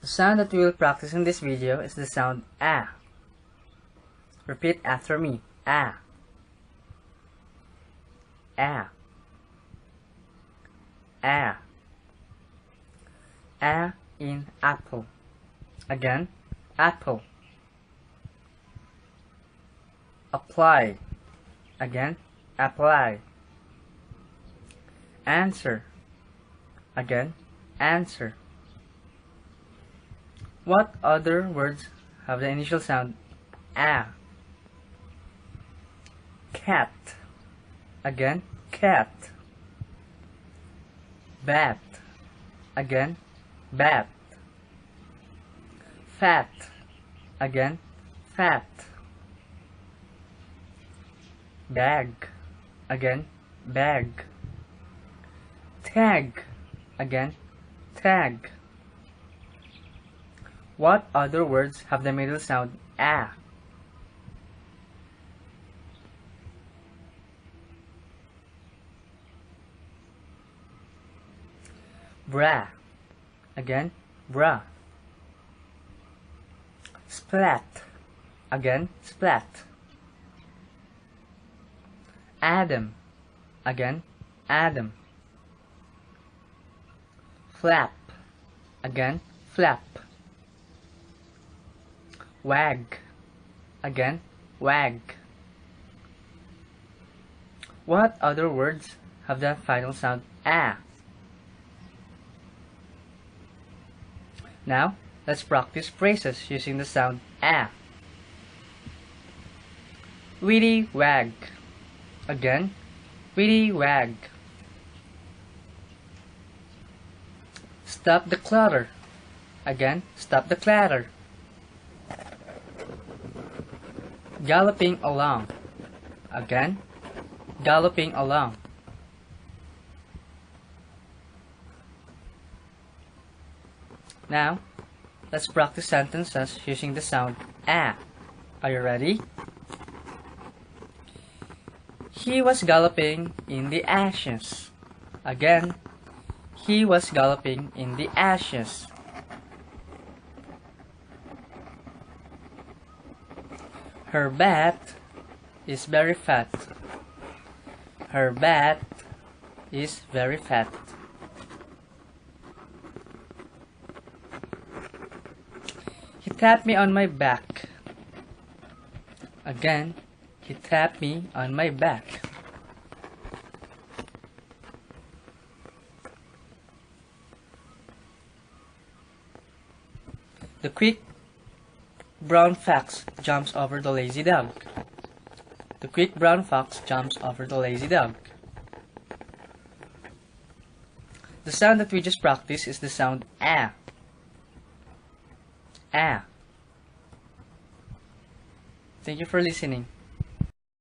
The sound that we will practice in this video is the sound ah. Repeat after me. Ah. Ah. Ah. Ah in apple. Again, apple. Apply. Again, apply. Answer. Again, answer. What other words have the initial sound ah? Cat. Again, cat. Bat. Again, bat. Fat. Again, fat. Bag. Again, bag. Tag. Again, tag. What other words have the middle sound ah? Bra. Again, bra. Splat. Again, splat. Adam. Again, Adam. Flap. Again, flap. Wag. Again, wag. What other words have the final sound ah? Now, let's practice phrases using the sound ah. Widdy wag. Again, widdy wag. Stop the clutter. Again, stop the clatter. Galloping along. Again, galloping along. Now, let's practice sentences using the sound ah. Are you ready? He was galloping in the ashes. Again, he was galloping in the ashes. Her bat is very fat. Her bat is very fat. He tapped me on my back. Again, he tapped me on my back. The quick brown fox jumps over the lazy dog. The quick brown fox jumps over the lazy dog. The sound that we just practiced is the sound ah. Ah. Thank you for listening.